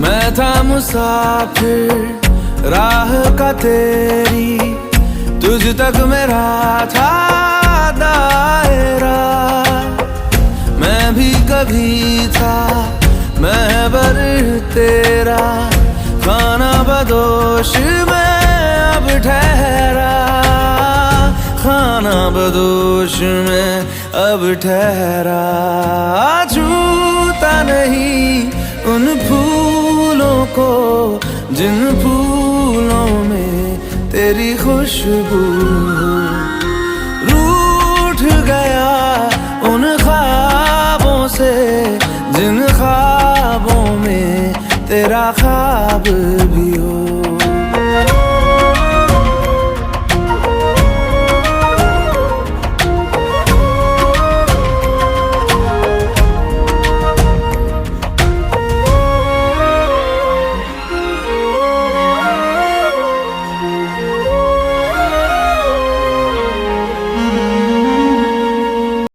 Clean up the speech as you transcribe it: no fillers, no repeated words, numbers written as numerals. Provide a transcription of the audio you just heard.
मैं था मुसाफिर राह का तेरी, तुझ तक मेरा था दायरा। मैं भी कभी था महबर तेरा, खाना बदोश में अब ठहरा, खाना बदोश में अब ठहरा। छूता नहीं उन फूलों को जिन फूलों में तेरी खुशबू। रूठ गया उन ख्वाबों से जिन ख्वाबों में तेरा ख्वाब भी हो।